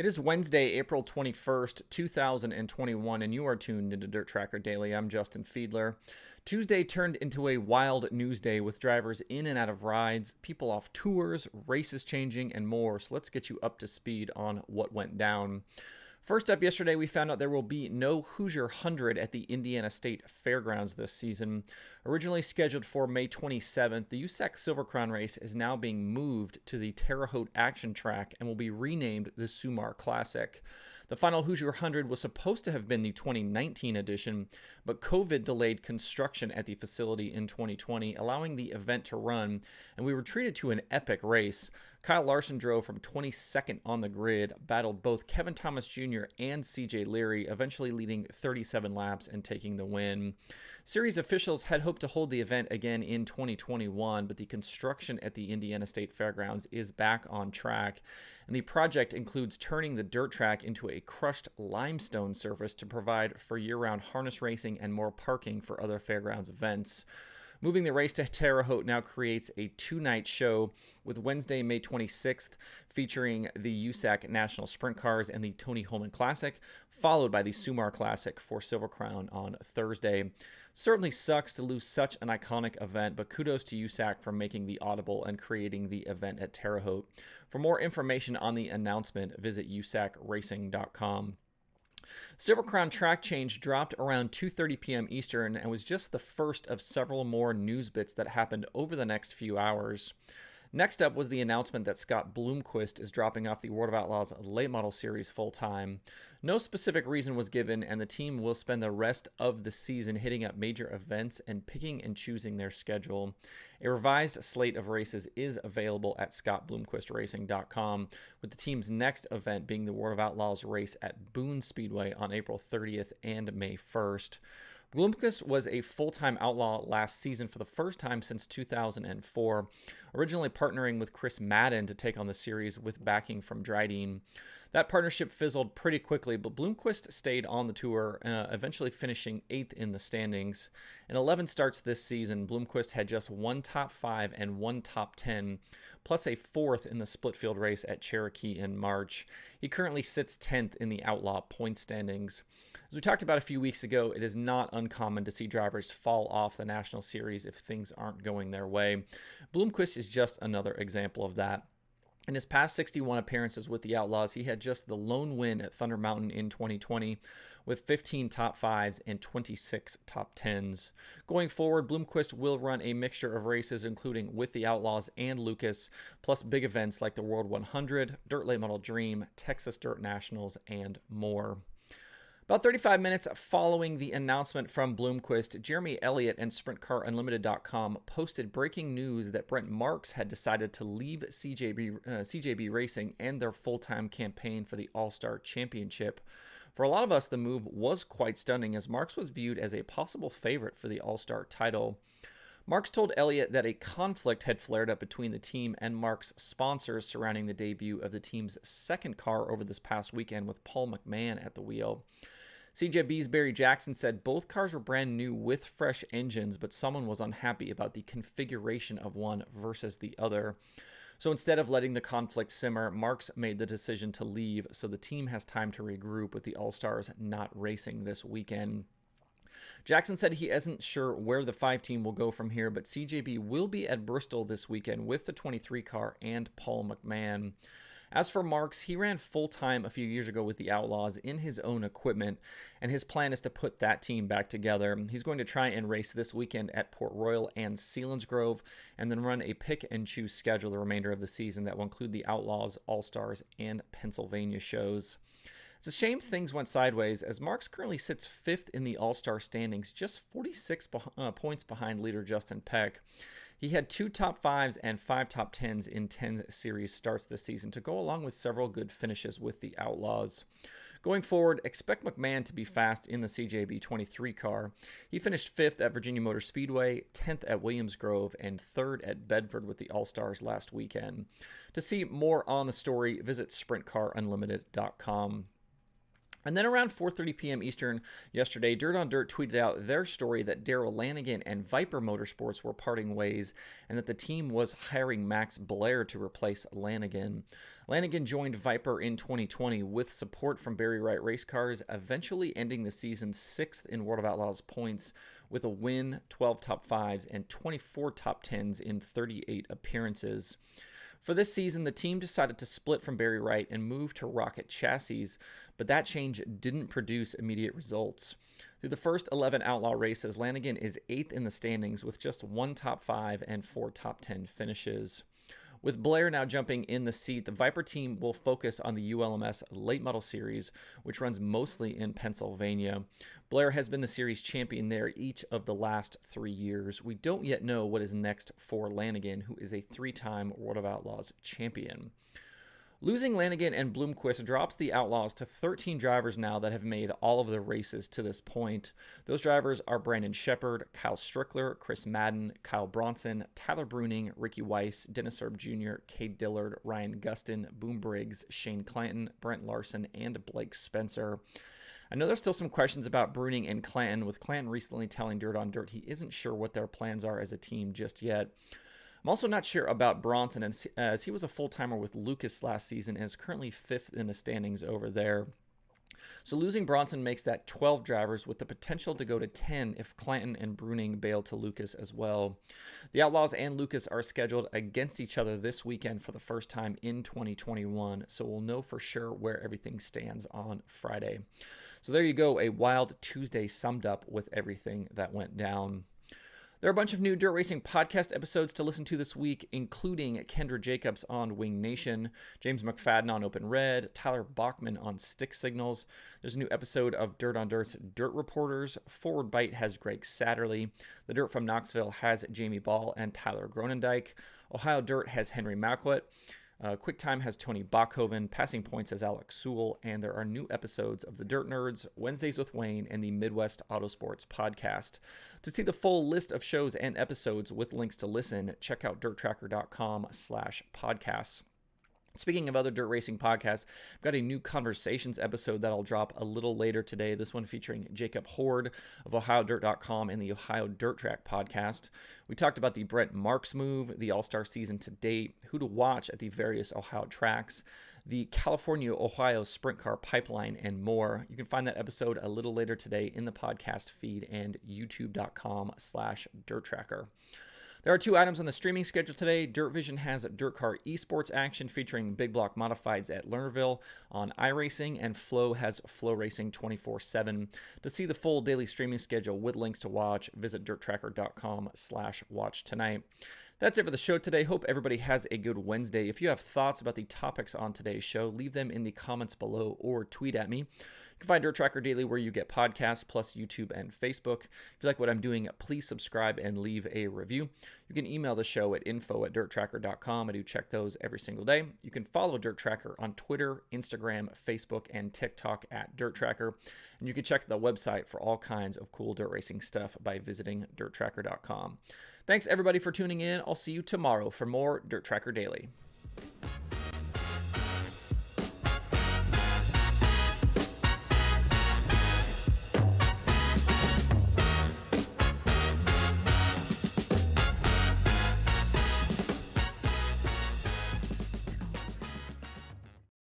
It is Wednesday, April 21st, 2021, and you are tuned into DIRTRACKR Daily. I'm Justin Fiedler. Tuesday turned into a wild news day with drivers in and out of rides, people off tours, races changing, and more. So let's get you up to speed on what went down. First up, yesterday we found out there will be no Hoosier Hundred at the Indiana State Fairgrounds this season. Originally scheduled for May 27th, the USAC Silver Crown race is now being moved to the Terre Haute Action Track and will be renamed the Sumar Classic. The final Hoosier Hundred was supposed to have been the 2019 edition, but COVID delayed construction at the facility in 2020, allowing the event to run, and we were treated to an epic race. Kyle Larson drove from 22nd on the grid, battled both Kevin Thomas Jr. and CJ Leary, eventually leading 37 laps and taking the win. Series officials had hoped to hold the event again in 2021, but the construction at the Indiana State Fairgrounds is back on track, and the project includes turning the dirt track into a crushed limestone surface to provide for year-round harness racing and more parking for other fairgrounds events. Moving the race to Terre Haute now creates a two-night show, with Wednesday, May 26th, featuring the USAC National Sprint Cars and the Tony Holman Classic, followed by the Sumar Classic for Silver Crown on Thursday. Certainly sucks to lose such an iconic event, but kudos to USAC for making the audible and creating the event at Terre Haute. For more information on the announcement, visit usacracing.com. Silver Crown track change dropped around 2:30 p.m. Eastern and was just the first of several more news bits that happened over the next few hours. Next up was the announcement that Scott Bloomquist is dropping off the World of Outlaws Late Model Series full-time. No specific reason was given, and the team will spend the rest of the season hitting up major events and picking and choosing their schedule. A revised slate of races is available at scottbloomquistracing.com, with the team's next event being the World of Outlaws race at Boone Speedway on April 30th and May 1st. Bloomquist was a full-time outlaw last season for the first time since 2004, originally partnering with Chris Madden to take on the series with backing from Dryden. That partnership fizzled pretty quickly, but Bloomquist stayed on the tour, eventually finishing 8th in the standings. In 11 starts this season, Bloomquist had just one top 5 and one top 10, plus a 4th in the split field race at Cherokee in March. He currently sits 10th in the outlaw point standings. As we talked about a few weeks ago, it is not uncommon to see drivers fall off the National Series if things aren't going their way. Bloomquist is just another example of that. In his past 61 appearances with the Outlaws, he had just the lone win at Thunder Mountain in 2020, with 15 top 5s and 26 top 10s. Going forward, Bloomquist will run a mixture of races, including with the Outlaws and Lucas, plus big events like the World 100, Dirt Late Model Dream, Texas Dirt Nationals, and more. About 35 minutes following the announcement from Bloomquist, Jeremy Elliott and SprintCarUnlimited.com posted breaking news that Brent Marks had decided to leave CJB Racing and their full-time campaign for the All-Star Championship. For a lot of us, the move was quite stunning, as Marks was viewed as a possible favorite for the All-Star title. Marks told Elliott that a conflict had flared up between the team and Marks' sponsors surrounding the debut of the team's second car over this past weekend with Paul McMahon at the wheel. CJB's Barry Jackson said both cars were brand new with fresh engines, but someone was unhappy about the configuration of one versus the other. So instead of letting the conflict simmer, Marks made the decision to leave, so the team has time to regroup with the All-Stars not racing this weekend. Jackson said he isn't sure where the 5 team will go from here, but CJB will be at Bristol this weekend with the 23 car and Paul McMahon. As for Marks, he ran full-time a few years ago with the Outlaws in his own equipment, and his plan is to put that team back together. He's going to try and race this weekend at Port Royal and Selinsgrove, and then run a pick-and-choose schedule the remainder of the season that will include the Outlaws, All-Stars, and Pennsylvania shows. It's a shame things went sideways, as Marks currently sits 5th in the All-Star standings, just 46 points behind leader Justin Peck. He had 2 top 5s and 5 top 10s in 10 series starts this season to go along with several good finishes with the Outlaws. Going forward, expect McMahon to be fast in the CJB 23 car. He finished 5th at Virginia Motor Speedway, 10th at Williams Grove, and 3rd at Bedford with the All-Stars last weekend. To see more on the story, visit SprintCarUnlimited.com. And then around 4:30 p.m. Eastern yesterday, Dirt on Dirt tweeted out their story that Darrell, Lanigan, and Viper Motorsports were parting ways and that the team was hiring Max Blair to replace Lanigan. Lanigan joined Viper in 2020 with support from Barry Wright race cars, eventually ending the season 6th in World of Outlaws points with a win, 12 top 5s, and 24 top 10s in 38 appearances. For this season, the team decided to split from Barry Wright and move to Rocket Chassis, but that change didn't produce immediate results. Through the first 11 Outlaw races, Lanigan is 8th in the standings with just 1 top 5 and 4 top 10 finishes. With Blair now jumping in the seat, the Viper team will focus on the ULMS Late Model Series, which runs mostly in Pennsylvania. Blair has been the series champion there each of the last 3 years. We don't yet know what is next for Lanigan, who is a 3-time World of Outlaws champion. Losing Lanigan and Bloomquist drops the Outlaws to 13 drivers now that have made all of the races to this point. Those drivers are Brandon Shepard, Kyle Strickler, Chris Madden, Kyle Bronson, Tyler Bruning, Ricky Weiss, Dennis Erb Jr., Cade Dillard, Ryan Gustin, Boom Briggs, Shane Clanton, Brent Larson, and Blake Spencer. I know there's still some questions about Bruning and Clanton, with Clanton recently telling Dirt on Dirt he isn't sure what their plans are as a team just yet. I'm also not sure about Bronson, as he was a full-timer with Lucas last season and is currently 5th in the standings over there. So losing Bronson makes that 12 drivers, with the potential to go to 10 if Clanton and Bruning bail to Lucas as well. The Outlaws and Lucas are scheduled against each other this weekend for the first time in 2021, so we'll know for sure where everything stands on Friday. So there you go, a wild Tuesday summed up with everything that went down. There are a bunch of new Dirt Racing podcast episodes to listen to this week, including Kendra Jacobs on Wing Nation, James McFadden on Open Red, Tyler Bachman on Stick Signals. There's a new episode of Dirt on Dirt's Dirt Reporters. Forward Bite has Greg Satterley. The Dirt from Knoxville has Jamie Ball and Tyler Gronendike. Ohio Dirt has Henry Malquet. QuickTime has Tony Bachhoven, Passing Points has Alex Sewell, and there are new episodes of The Dirt Nerds, Wednesdays with Wayne, and the Midwest Autosports podcast. To see the full list of shows and episodes with links to listen, check out DIRTRACKR.com/podcasts. Speaking of other dirt racing podcasts, I've got a new Conversations episode that I'll drop a little later today. This one featuring Jacob Horde of OhioDirt.com and the Ohio Dirt Track podcast. We talked about the Brent Marks move, the All-Star season to date, who to watch at the various Ohio tracks, the California-Ohio Sprint Car Pipeline, and more. You can find that episode a little later today in the podcast feed and youtube.com/DirtTracker. There are 2 items on the streaming schedule today. Dirt Vision has Dirt Car Esports action featuring Big Block Modifieds at Lernerville on iRacing, and Flow has Flow Racing 24/7. To see the full daily streaming schedule with links to watch, visit DirtTracker.com/watch tonight. That's it for the show today. Hope everybody has a good Wednesday. If you have thoughts about the topics on today's show, leave them in the comments below or tweet at me. You can find DIRTRACKR Daily where you get podcasts, plus YouTube and Facebook. If you like what I'm doing, please subscribe and leave a review. You can email the show at info@dirttracker.com. I do check those every single day. You can follow Dirt Tracker on Twitter, Instagram, Facebook, and TikTok at Dirt Tracker. And you can check the website for all kinds of cool dirt racing stuff by visiting dirttracker.com. Thanks everybody for tuning in. I'll see you tomorrow for more DIRTRACKR Daily.